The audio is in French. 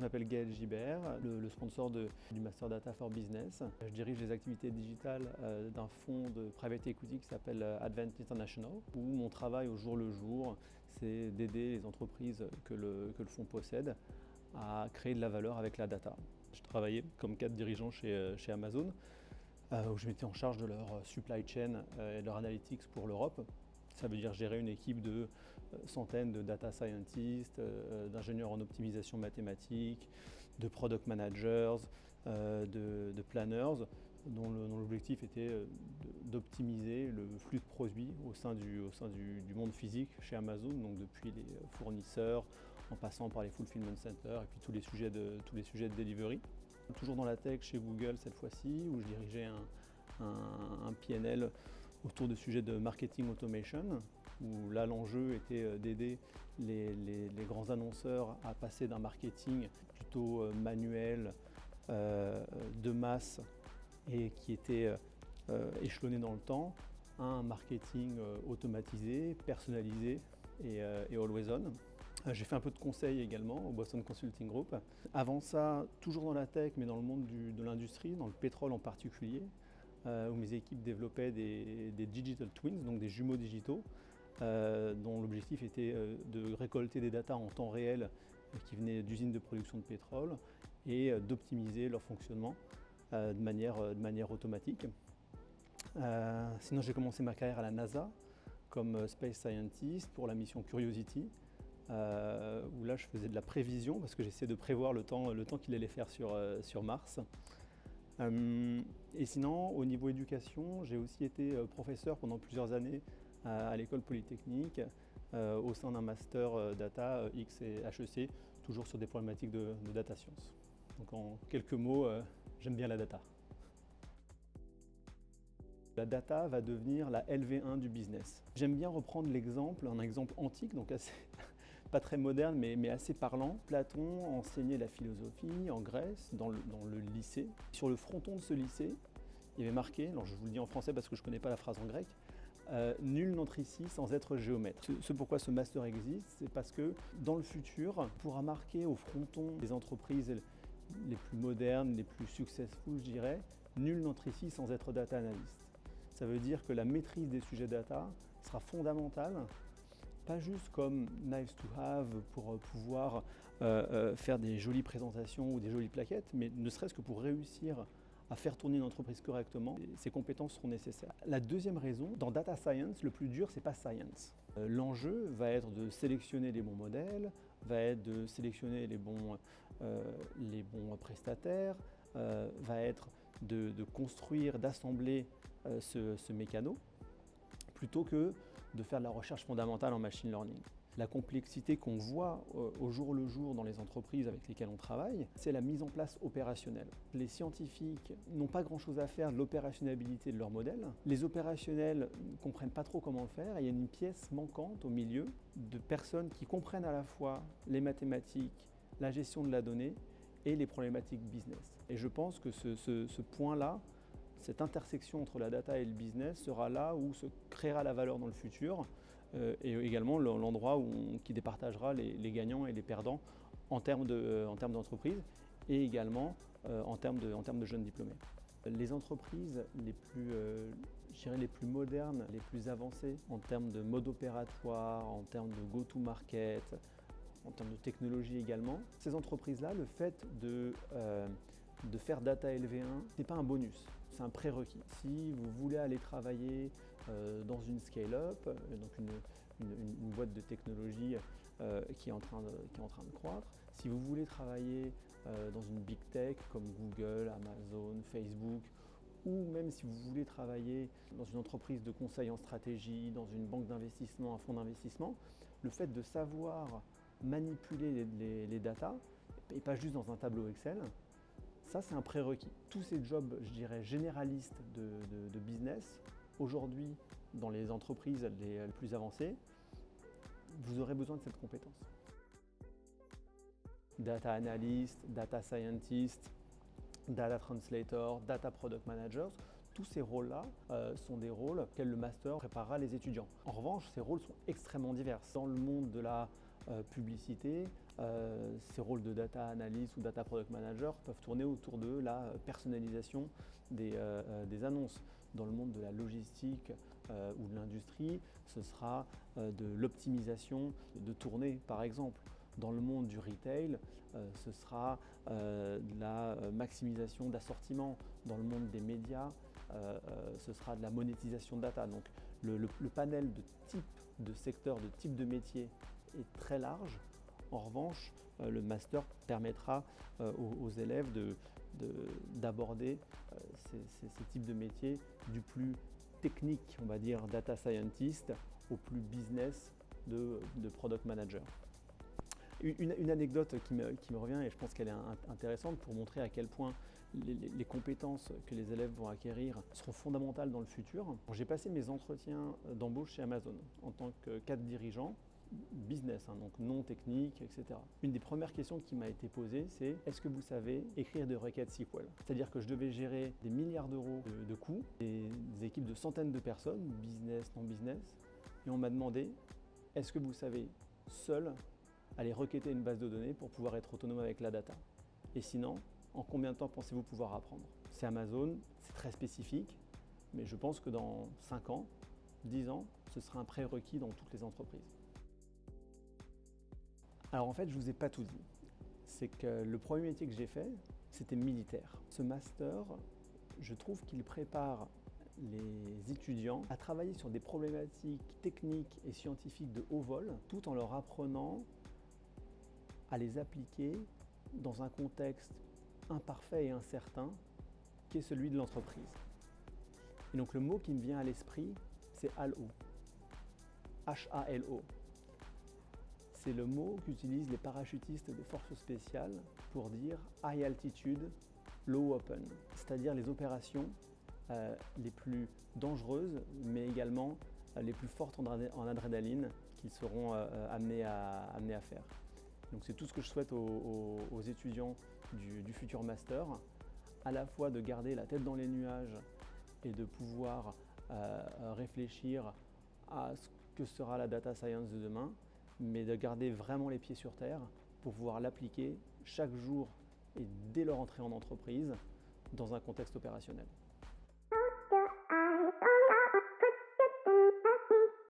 m'appelle Gaël Gibert, le sponsor du Master Data for Business. Je dirige les activités digitales d'un fonds de private equity qui s'appelle Advent International, où mon travail au jour le jour, c'est d'aider les entreprises que le fonds possède à créer de la valeur avec la data. Je travaillais comme cadre dirigeant chez Amazon, où je m'étais en charge de leur supply chain et de leur analytics pour l'Europe. Ça veut dire gérer une équipe de centaines de data scientists, d'ingénieurs en optimisation mathématique, de product managers, de planners, dont l'objectif était d'optimiser le flux de produits au sein du monde physique chez Amazon, donc depuis les fournisseurs, en passant par les fulfillment centers et puis tous les sujets de delivery. Toujours dans la tech chez Google cette fois-ci, où je dirigeais un PNL autour de sujets de marketing automation, où là l'enjeu était d'aider les grands annonceurs à passer d'un marketing plutôt manuel, de masse et qui était échelonné dans le temps, à un marketing automatisé, personnalisé et always on. J'ai fait un peu de conseil également au Boston Consulting Group. Avant ça, toujours dans la tech, mais dans le monde de l'industrie, dans le pétrole en particulier, où mes équipes développaient des digital twins, donc des jumeaux digitaux, dont l'objectif était de récolter des datas en temps réel qui venaient d'usines de production de pétrole et d'optimiser leur fonctionnement de manière automatique. Sinon, j'ai commencé ma carrière à la NASA comme Space Scientist pour la mission Curiosity, où là je faisais de la prévision parce que j'essayais de prévoir le temps qu'il allait faire sur Mars. Et sinon, au niveau éducation, j'ai aussi été professeur pendant plusieurs années à l'école polytechnique au sein d'un master data X et HEC, toujours sur des problématiques de data science. Donc en quelques mots, j'aime bien la data. La data va devenir la LV1 du business. J'aime bien reprendre un exemple antique, donc pas très moderne mais assez parlant. Platon enseignait la philosophie en Grèce, dans le lycée. Sur le fronton de ce lycée, il y avait marqué, alors je vous le dis en français parce que je ne connais pas la phrase en grec, nul n'entre ici sans être géomètre. Ce pourquoi ce master existe, c'est parce que dans le futur, on pourra marquer au fronton des entreprises les plus modernes, les plus successful, je dirais, nul n'entre ici sans être data analyst. Ça veut dire que la maîtrise des sujets data sera fondamentale, pas juste comme nice to have pour pouvoir faire des jolies présentations ou des jolies plaquettes, mais ne serait-ce que pour réussir à faire tourner une entreprise correctement, ces compétences seront nécessaires. La deuxième raison, dans data science, le plus dur, c'est pas science. L'enjeu va être de sélectionner les bons modèles, va être de sélectionner les bons prestataires, va être de construire, d'assembler ce mécano, plutôt que de faire de la recherche fondamentale en machine learning. La complexité qu'on voit au jour le jour dans les entreprises avec lesquelles on travaille, c'est la mise en place opérationnelle. Les scientifiques n'ont pas grand-chose à faire de l'opérationnalité de leur modèle. Les opérationnels ne comprennent pas trop comment le faire et il y a une pièce manquante au milieu de personnes qui comprennent à la fois les mathématiques, la gestion de la donnée et les problématiques business. Et je pense que ce point-là, cette intersection entre la data et le business sera là où se créera la valeur dans le futur et également l'endroit qui départagera les gagnants et les perdants en termes d'entreprise et également en termes de jeunes diplômés. Les entreprises les plus modernes, les plus avancées en termes de mode opératoire, en termes de go-to-market, en termes de technologie également, ces entreprises-là, le fait de faire data LV1, ce n'est pas un bonus, c'est un prérequis. Si vous voulez aller travailler dans une scale-up, donc une boîte de technologie qui est en train de croître, si vous voulez travailler dans une big tech comme Google, Amazon, Facebook, ou même si vous voulez travailler dans une entreprise de conseil en stratégie, dans une banque d'investissement, un fonds d'investissement, le fait de savoir manipuler les datas, et pas juste dans un tableau Excel, ça c'est un prérequis. Tous ces jobs, je dirais, généralistes de business, aujourd'hui dans les entreprises les plus avancées, vous aurez besoin de cette compétence. Data analyst, data scientist, data translator, data product managers, tous ces rôles-là sont des rôles auxquels le master préparera les étudiants. En revanche, ces rôles sont extrêmement divers. Dans le monde de la publicité, ces rôles de data analyst ou data product manager peuvent tourner autour de la personnalisation des annonces. Dans le monde de la logistique ou de l'industrie, ce sera de l'optimisation de tournées par exemple. Dans le monde du retail, ce sera de la maximisation d'assortiment. Dans le monde des médias, ce sera de la monétisation de data. Donc le panel de types de secteurs, de types de métiers est très large. En revanche, le master permettra aux élèves d'aborder ces types de métiers du plus technique, on va dire data scientist, au plus business de product manager. Une anecdote qui me revient et je pense qu'elle est intéressante pour montrer à quel point les compétences que les élèves vont acquérir seront fondamentales dans le futur. J'ai passé mes entretiens d'embauche chez Amazon en tant que cadre dirigeant business, donc non technique, etc. Une des premières questions qui m'a été posée, c'est est-ce que vous savez écrire des requêtes SQL? C'est-à-dire que je devais gérer des milliards d'euros de coûts, des équipes de centaines de personnes, business, non business, et on m'a demandé est-ce que vous savez seul aller requêter une base de données pour pouvoir être autonome avec la data? Et sinon, en combien de temps pensez-vous pouvoir apprendre? C'est Amazon, c'est très spécifique, mais je pense que dans 5 ans, 10 ans, ce sera un prérequis dans toutes les entreprises. Alors en fait, je ne vous ai pas tout dit. C'est que le premier métier que j'ai fait, c'était militaire. Ce master, je trouve qu'il prépare les étudiants à travailler sur des problématiques techniques et scientifiques de haut vol, tout en leur apprenant à les appliquer dans un contexte imparfait et incertain qui est celui de l'entreprise. Et donc le mot qui me vient à l'esprit, c'est HALO. H-A-L-O. C'est le mot qu'utilisent les parachutistes des forces spéciales pour dire high altitude, low open, c'est-à-dire les opérations les plus dangereuses, mais également les plus fortes en adrénaline qu'ils seront amenés à faire. Donc c'est tout ce que je souhaite aux étudiants du futur master, à la fois de garder la tête dans les nuages et de pouvoir réfléchir à ce que sera la data science de demain, mais de garder vraiment les pieds sur terre pour pouvoir l'appliquer chaque jour et dès leur entrée en entreprise dans un contexte opérationnel.